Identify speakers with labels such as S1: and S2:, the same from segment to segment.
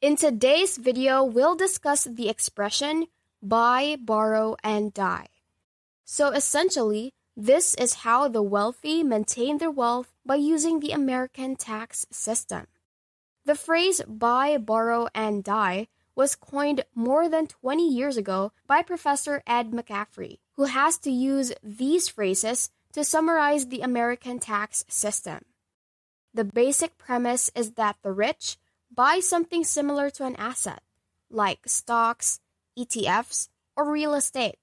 S1: In today's video, we'll discuss the expression buy, borrow, and die. So essentially, this is how the wealthy maintain their wealth by using the American tax system. The phrase buy, borrow, and die was coined more than 20 years ago by Professor Ed McCaffrey, who has to use these phrases to summarize the American tax system. The basic premise is that the rich buy something similar to an asset, like stocks, ETFs, or real estate.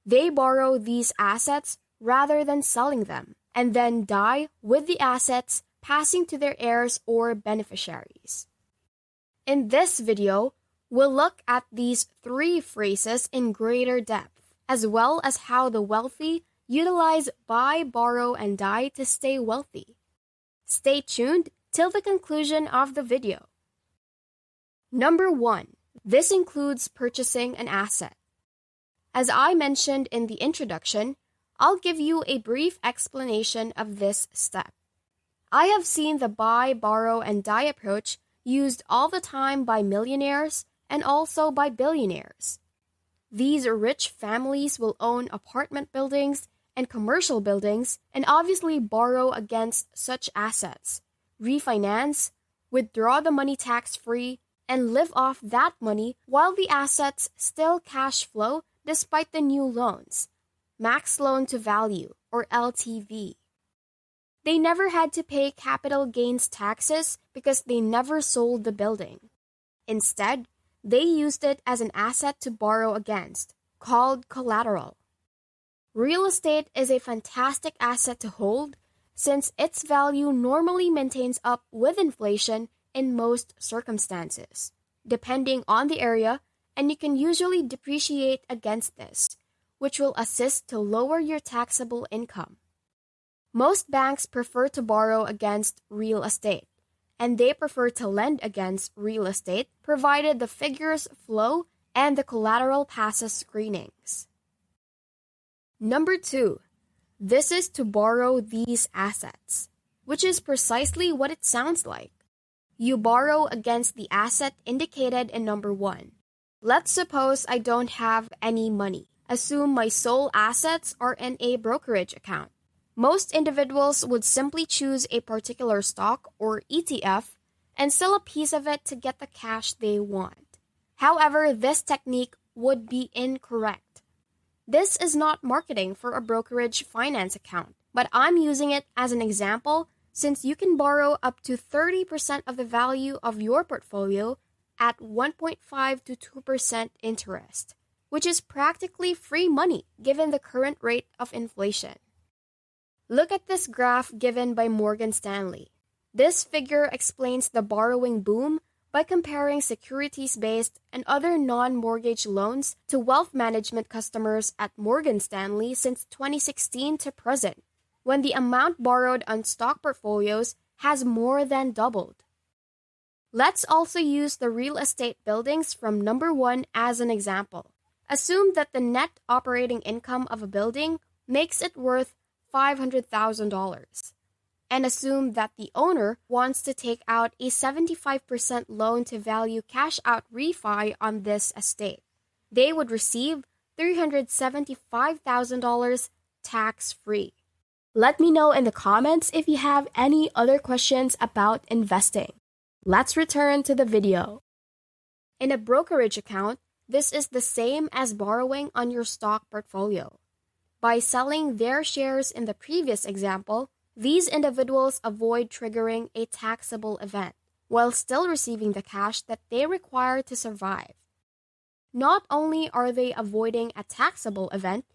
S1: They borrow these assets rather than selling them, and then die with the assets passing to their heirs or beneficiaries. In this video, we'll look at these three phrases in greater depth, as well as how the wealthy utilize buy, borrow, and die to stay wealthy. Stay tuned till the conclusion of the video. Number 1. This includes purchasing an asset. As I mentioned in the introduction, I'll give you a brief explanation of this step. I have seen the buy, borrow, and die approach used all the time by millionaires and also by billionaires. These rich families will own apartment buildings and commercial buildings and obviously borrow against such assets, refinance, withdraw the money tax-free, and live off that money while the assets still cash flow despite the new loans, max loan to value, or LTV. They never had to pay capital gains taxes because they never sold the building. Instead, they used it as an asset to borrow against, called collateral. Real estate is a fantastic asset to hold since its value normally maintains up with inflation in most circumstances, depending on the area, and you can usually depreciate against this, which will assist to lower your taxable income. Most banks prefer to borrow against real estate, and they prefer to lend against real estate provided the figures flow and the collateral passes screenings. Number 2. This is to borrow these assets, which is precisely what it sounds like. You borrow against the asset indicated in number 1. Let's suppose I don't have any money. Assume my sole assets are in a brokerage account. Most individuals would simply choose a particular stock or ETF and sell a piece of it to get the cash they want. However, this technique would be incorrect. This is not marketing for a brokerage finance account, but I'm using it as an example since you can borrow up to 30% of the value of your portfolio at 1.5 to 2% interest, which is practically free money given the current rate of inflation. Look at this graph given by Morgan Stanley. This figure explains the borrowing boom by comparing securities-based and other non-mortgage loans to wealth management customers at Morgan Stanley since 2016 to present, when the amount borrowed on stock portfolios has more than doubled. Let's also use the real estate buildings from number 1 as an example. Assume that the net operating income of a building makes it worth $500,000. And assume that the owner wants to take out a 75% loan-to-value cash-out refi on this estate. They would receive $375,000 tax-free. Let me know in the comments if you have any other questions about investing. Let's return to the video. In a brokerage account, this is the same as borrowing on your stock portfolio. By selling their shares in the previous example, these individuals avoid triggering a taxable event, while still receiving the cash that they require to survive. Not only are they avoiding a taxable event,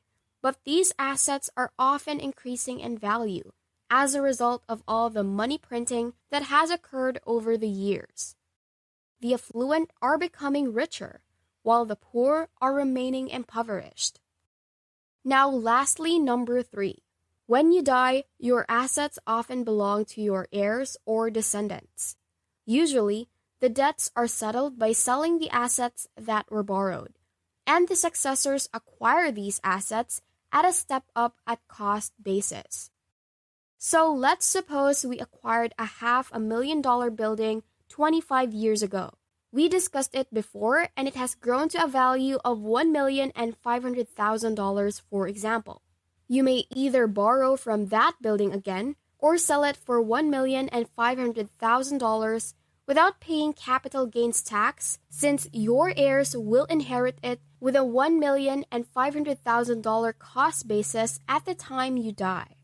S1: but these assets are often increasing in value as a result of all the money printing that has occurred over the years. The affluent are becoming richer, while the poor are remaining impoverished. Now lastly, number 3. When you die, your assets often belong to your heirs or descendants. Usually, the debts are settled by selling the assets that were borrowed, and the successors acquire these assets at a step-up at cost basis. So let's suppose we acquired a $500,000 building 25 years ago. We discussed it before and it has grown to a value of $1,500,000, for example. You may either borrow from that building again or sell it for $1,500,000 without paying capital gains tax, since your heirs will inherit it with a $1,500,000 cost basis at the time you die.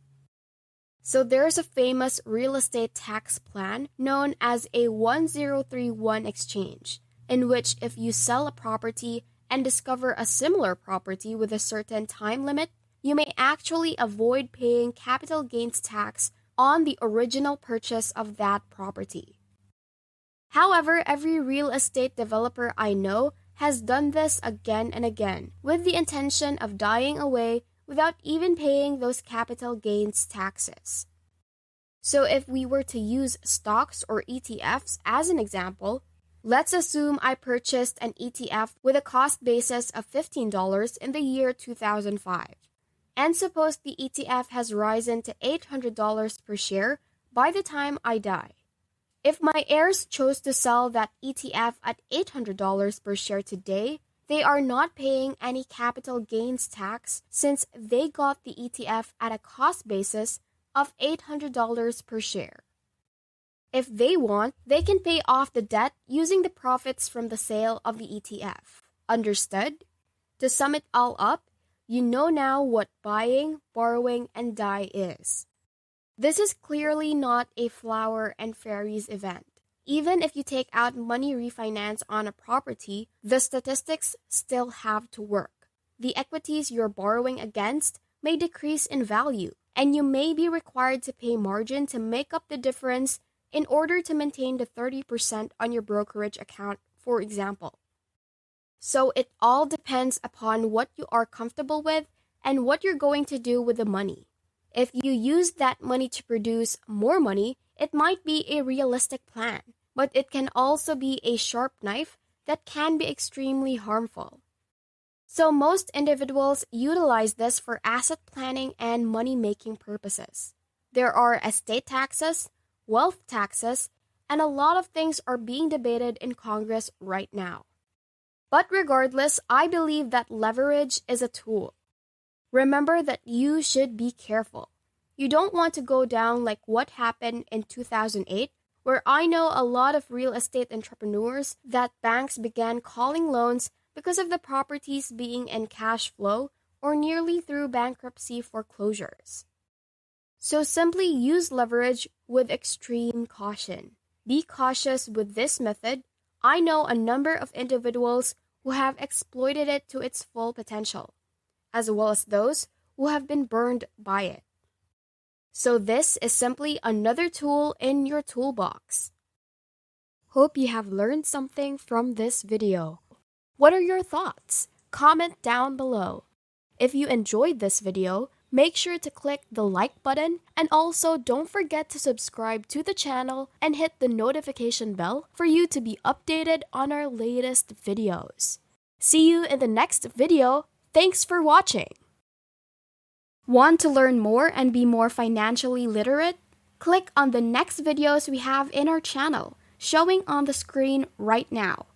S1: So there's a famous real estate tax plan known as a 1031 exchange, in which if you sell a property and discover a similar property with a certain time limit, you may actually avoid paying capital gains tax on the original purchase of that property. However, every real estate developer I know has done this again and again with the intention of dying away without even paying those capital gains taxes. So if we were to use stocks or ETFs as an example, let's assume I purchased an ETF with a cost basis of $15 in the year 2005. And suppose the ETF has risen to $800 per share by the time I die. If my heirs chose to sell that ETF at $800 per share today, they are not paying any capital gains tax since they got the ETF at a cost basis of $800 per share. If they want, they can pay off the debt using the profits from the sale of the ETF. Understood? To sum it all up, you know now what buying, borrowing, and die is. This is clearly not a flower and fairies event. Even if you take out money refinance on a property, the statistics still have to work. The equities you're borrowing against may decrease in value, and you may be required to pay margin to make up the difference in order to maintain the 30% on your brokerage account, for example. So it all depends upon what you are comfortable with and what you're going to do with the money. If you use that money to produce more money, it might be a realistic plan, but it can also be a sharp knife that can be extremely harmful. So most individuals utilize this for asset planning and money-making purposes. There are estate taxes, wealth taxes, and a lot of things are being debated in Congress right now. But regardless, I believe that leverage is a tool. Remember that you should be careful. You don't want to go down like what happened in 2008, where I know a lot of real estate entrepreneurs that banks began calling loans because of the properties being in cash flow or nearly through bankruptcy foreclosures. So simply use leverage with extreme caution. Be cautious with this method. I know a number of individuals who have exploited it to its full potential, as well as those who have been burned by it. So this is simply another tool in your toolbox. Hope you have learned something from this video. What are your thoughts? Comment down below. If you enjoyed this video, make sure to click the like button and also don't forget to subscribe to the channel and hit the notification bell for you to be updated on our latest videos. See you in the next video. Thanks for watching. Want to learn more and be more financially literate? Click on the next videos we have in our channel, showing on the screen right now.